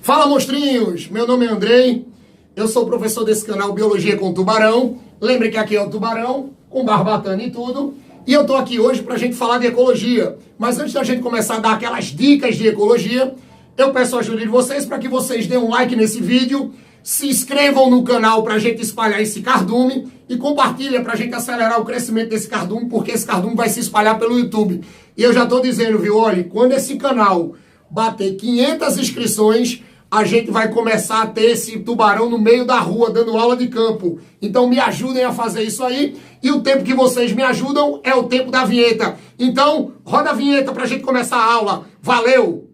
Fala, monstrinhos! Meu nome é Andrei, eu sou professor desse canal Biologia com Tubarão. Lembre que aqui é o Tubarão, com barbatana e tudo. E eu tô aqui hoje pra gente falar de ecologia. Mas antes da gente começar a dar aquelas dicas de ecologia, eu peço a ajuda de vocês para que vocês deem um like nesse vídeo, se inscrevam no canal pra gente espalhar esse cardume e compartilha pra gente acelerar o crescimento desse cardume, porque esse cardume vai se espalhar pelo YouTube. E eu já tô dizendo, viu, olha, quando esse canal bater 500 inscrições, a gente vai começar a ter esse tubarão no meio da rua, dando aula de campo. Então me ajudem a fazer isso aí. E o tempo que vocês me ajudam é o tempo da vinheta. Então, roda a vinheta pra gente começar a aula. Valeu!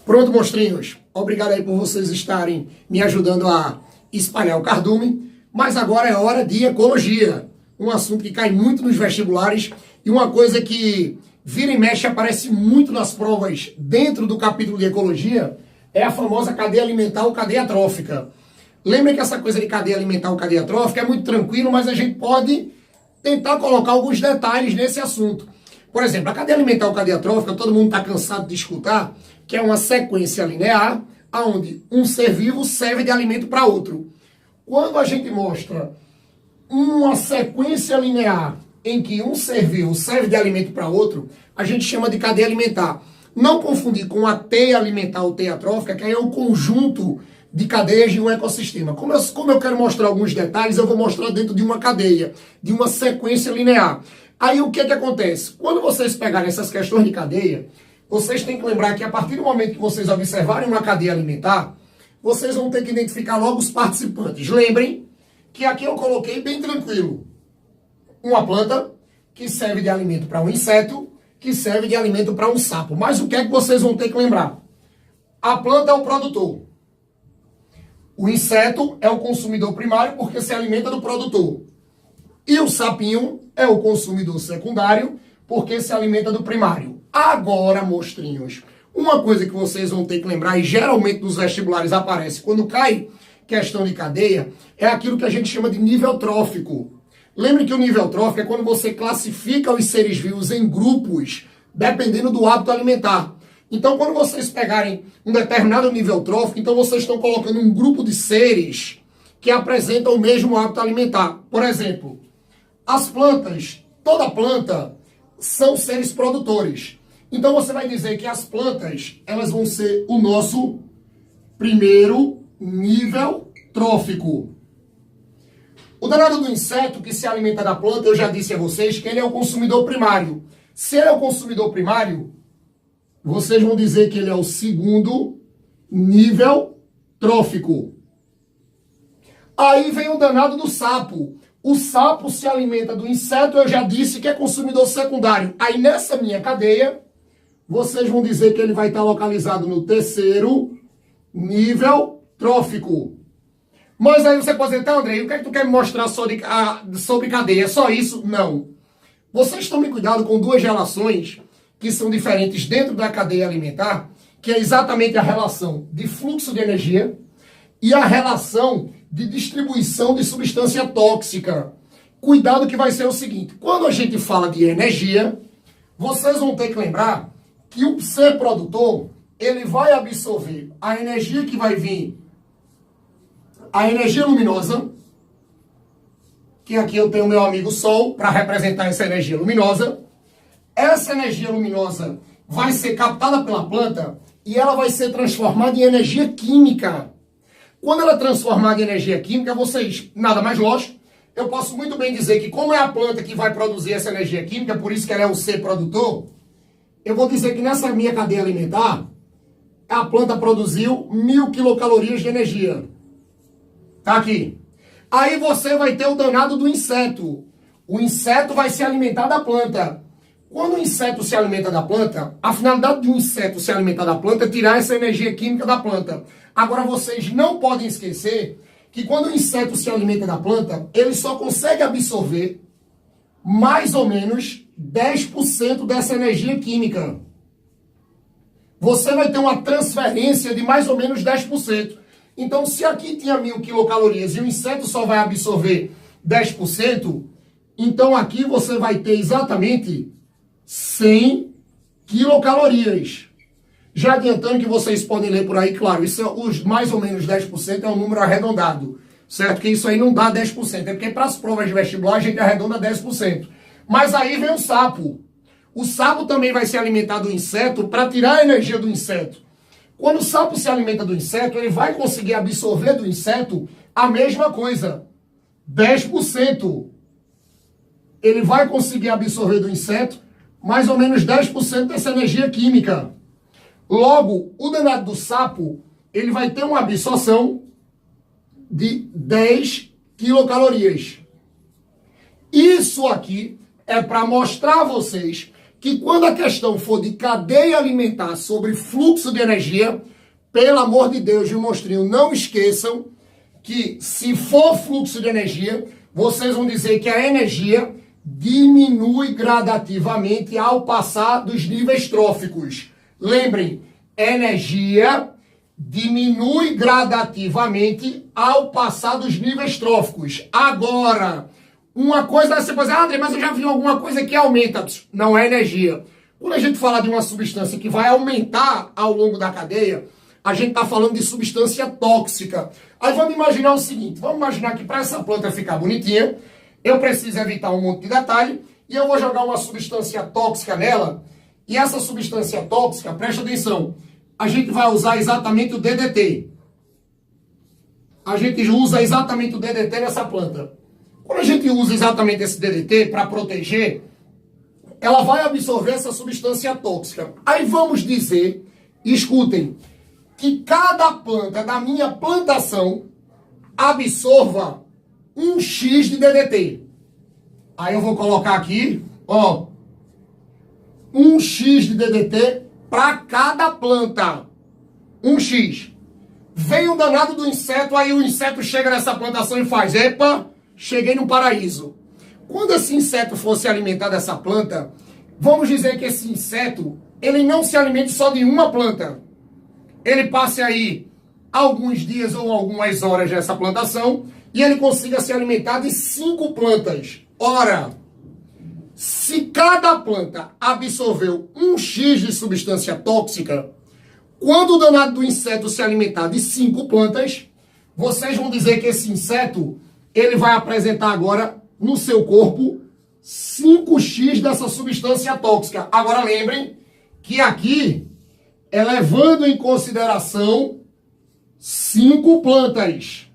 Pronto, monstrinhos. Obrigado aí por vocês estarem me ajudando a espalhar o cardume. Mas agora é hora de ecologia. Um assunto que cai muito nos vestibulares e uma coisa que vira e mexe aparece muito nas provas dentro do capítulo de ecologia é a famosa cadeia alimentar ou cadeia trófica. Lembrem que essa coisa de cadeia alimentar ou cadeia trófica é muito tranquilo, mas a gente pode tentar colocar alguns detalhes nesse assunto. Por exemplo, a cadeia alimentar ou cadeia trófica, todo mundo está cansado de escutar, que é uma sequência linear, onde um ser vivo serve de alimento para outro. Quando a gente mostra uma sequência linear em que um ser vivo serve de alimento para outro, a gente chama de cadeia alimentar. Não confundir com a teia alimentar ou teia trófica, que aí é o conjunto de cadeias de um ecossistema. Como eu quero mostrar alguns detalhes, eu vou mostrar dentro de uma cadeia, de uma sequência linear. Aí o que acontece? Quando vocês pegarem essas questões de cadeia, vocês têm que lembrar que a partir do momento que vocês observarem uma cadeia alimentar, vocês vão ter que identificar logo os participantes. Lembrem que aqui eu coloquei bem tranquilo. Uma planta que serve de alimento para um inseto, que serve de alimento para um sapo. Mas o que é que vocês vão ter que lembrar? A planta é o produtor. O inseto é o consumidor primário porque se alimenta do produtor. E o sapinho é o consumidor secundário porque se alimenta do primário. Agora, monstrinhos, uma coisa que vocês vão ter que lembrar, e geralmente nos vestibulares aparece quando cai questão de cadeia, é aquilo que a gente chama de nível trófico. Lembre que o nível trófico é quando você classifica os seres vivos em grupos, dependendo do hábito alimentar. Então, quando vocês pegarem um determinado nível trófico, então vocês estão colocando um grupo de seres que apresentam o mesmo hábito alimentar. Por exemplo, as plantas, toda planta são seres produtores. Então você vai dizer que as plantas, elas vão ser o nosso primeiro nível trófico. O danado do inseto que se alimenta da planta, eu já disse a vocês que ele é o consumidor primário. Se ele é o consumidor primário, vocês vão dizer que ele é o segundo nível trófico. Aí vem o danado do sapo. O sapo se alimenta do inseto, eu já disse que é consumidor secundário. Aí nessa minha cadeia, vocês vão dizer que ele vai estar localizado no terceiro nível trófico. Mas aí você pode dizer, tá, André, o que é que tu quer me mostrar sobre cadeia? É só isso? Não. Vocês tomem cuidado com duas relações que são diferentes dentro da cadeia alimentar, que é exatamente a relação de fluxo de energia e a relação de distribuição de substância tóxica. Cuidado que vai ser o seguinte, quando a gente fala de energia, vocês vão ter que lembrar que o ser produtor, ele vai absorver a energia que vai vir, a energia luminosa, que aqui eu tenho meu amigo Sol para representar essa energia luminosa. Essa energia luminosa vai ser captada pela planta e ela vai ser transformada em energia química. Quando ela é transformada em energia química, vocês, nada mais lógico, eu posso muito bem dizer que como é a planta que vai produzir essa energia química, por isso que ela é o ser produtor, eu vou dizer que nessa minha cadeia alimentar, a planta produziu 1000 quilocalorias de energia. Tá aqui. Aí você vai ter o danado do inseto. O inseto vai se alimentar da planta. Quando o inseto se alimenta da planta, a finalidade de um inseto se alimentar da planta é tirar essa energia química da planta. Agora vocês não podem esquecer que quando o inseto se alimenta da planta, ele só consegue absorver mais ou menos 10% dessa energia química. você vai ter uma transferência de mais ou menos 10%. Então, se aqui tinha 1.000 quilocalorias e o inseto só vai absorver 10%, então aqui você vai ter exatamente 100 quilocalorias. Já adiantando que vocês podem ler por aí, claro, isso é os mais ou menos 10% é um número arredondado, certo? Que isso aí não dá 10%, é porque para as provas de vestibular a gente arredonda 10%. Mas aí vem o sapo. O sapo também vai se alimentar do inseto para tirar a energia do inseto. Quando o sapo se alimenta do inseto, ele vai conseguir absorver do inseto a mesma coisa, 10%. Ele vai conseguir absorver do inseto mais ou menos 10% dessa energia química. Logo, o danado do sapo, ele vai ter uma absorção de 10 quilocalorias. Isso aqui é para mostrar a vocês que quando a questão for de cadeia alimentar sobre fluxo de energia, pelo amor de Deus, de monstrinho, não esqueçam que se for fluxo de energia, vocês vão dizer que a energia diminui gradativamente ao passar dos níveis tróficos. Lembrem, energia diminui gradativamente ao passar dos níveis tróficos. Agora, uma coisa, você pode dizer, André, mas eu já vi alguma coisa que aumenta. Não é energia. Quando a gente fala de uma substância que vai aumentar ao longo da cadeia, a gente está falando de substância tóxica. Aí vamos imaginar o seguinte, vamos imaginar que para essa planta ficar bonitinha, eu preciso evitar um monte de detalhe, e eu vou jogar uma substância tóxica nela, e essa substância tóxica, presta atenção, a gente vai usar exatamente o DDT. A gente usa exatamente o DDT nessa planta. Quando a gente usa exatamente esse DDT para proteger, ela vai absorver essa substância tóxica. Aí vamos dizer, escutem, que cada planta da minha plantação absorva 1x de DDT. Aí eu vou colocar aqui, ó, 1x de DDT para cada planta. 1x. Vem o danado do inseto, aí o inseto chega nessa plantação e faz, epa, cheguei no paraíso. Quando esse inseto for se alimentar dessa planta, vamos dizer que esse inseto, ele não se alimente só de uma planta. Ele passe aí alguns dias ou algumas horas nessa plantação e ele consiga se alimentar de 5 plantas. Ora, se cada planta absorveu 1x de substância tóxica, quando o danado do inseto se alimentar de 5 plantas, vocês vão dizer que esse inseto, ele vai apresentar agora no seu corpo 5x dessa substância tóxica. Agora lembrem que aqui é levando em consideração 5 plantas.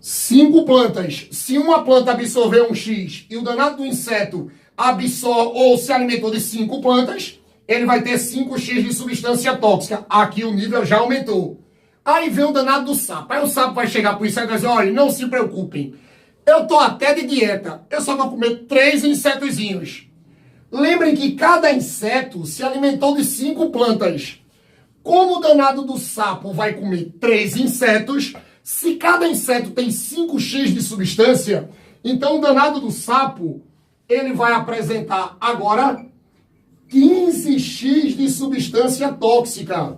5 plantas. Se uma planta absorveu 1x e o danado do inseto absorve ou se alimentou de 5 plantas, ele vai ter 5x de substância tóxica. Aqui o nível já aumentou. Aí vem o danado do sapo. Aí o sapo vai chegar para o inseto e vai dizer, olha, não se preocupem. Eu tô até de dieta. Eu só vou comer 3 insetozinhos. Lembrem que cada inseto se alimentou de 5 plantas. Como o danado do sapo vai comer 3 insetos, se cada inseto tem 5x de substância, então o danado do sapo, ele vai apresentar agora 15x de substância tóxica.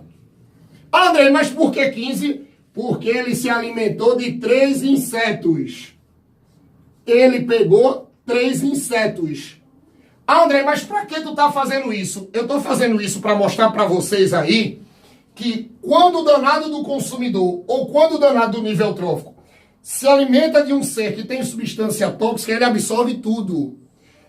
André, mas por que 15? Porque ele se alimentou de 3 insetos. Ele pegou 3 insetos. André, mas para que tu tá fazendo isso? Eu tô fazendo isso para mostrar para vocês aí que quando o danado do consumidor ou quando o danado do nível trófico se alimenta de um ser que tem substância tóxica, ele absorve tudo.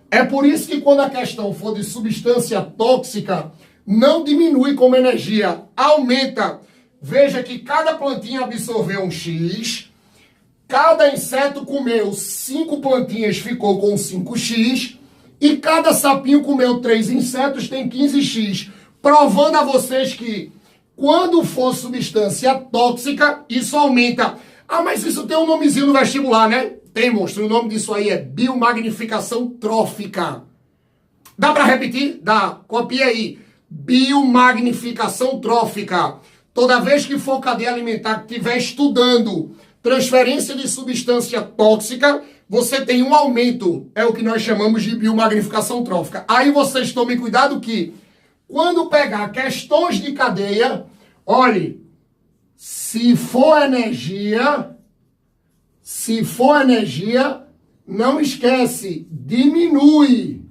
É por isso que quando a questão for de substância tóxica, não diminui como energia, aumenta. Veja que cada plantinha absorveu 1x, cada inseto comeu 5 plantinhas, ficou com 5x, e cada sapinho comeu 3 insetos, tem 15x, provando a vocês que quando for substância tóxica, isso aumenta. Ah, mas isso tem um nomezinho no vestibular, né? Tem, monstro. O nome disso aí é biomagnificação trófica. Dá para repetir? Dá. Copia aí. Biomagnificação trófica. Toda vez que for cadeia alimentar que estiver estudando transferência de substância tóxica, você tem um aumento. É o que nós chamamos de biomagnificação trófica. Aí vocês tomem cuidado que Quando pegar questões de cadeia, olhe, se for energia, não esquece, diminui.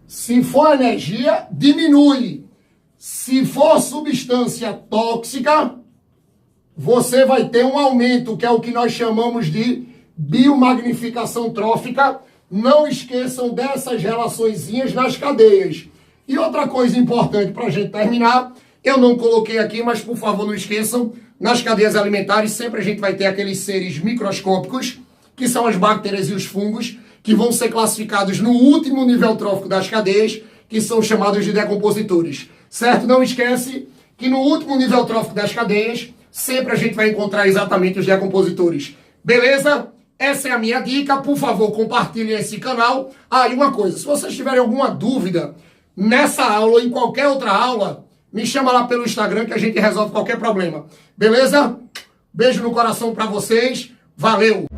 Se for energia, diminui. Se for substância tóxica, você vai ter um aumento, que é o que nós chamamos de biomagnificação trófica. Não esqueçam dessas relaçõezinhas nas cadeias. E outra coisa importante para a gente terminar, eu não coloquei aqui, mas por favor não esqueçam, nas cadeias alimentares sempre a gente vai ter aqueles seres microscópicos, que são as bactérias e os fungos, que vão ser classificados no último nível trófico das cadeias, que são chamados de decompositores. Certo? Não esquece que no último nível trófico das cadeias, sempre a gente vai encontrar exatamente os decompositores. Beleza? Essa é a minha dica. Por favor, compartilhem esse canal. Ah, e uma coisa, se vocês tiverem alguma dúvida nessa aula ou em qualquer outra aula, me chama lá pelo Instagram que a gente resolve qualquer problema. Beleza? Beijo no coração para vocês. Valeu!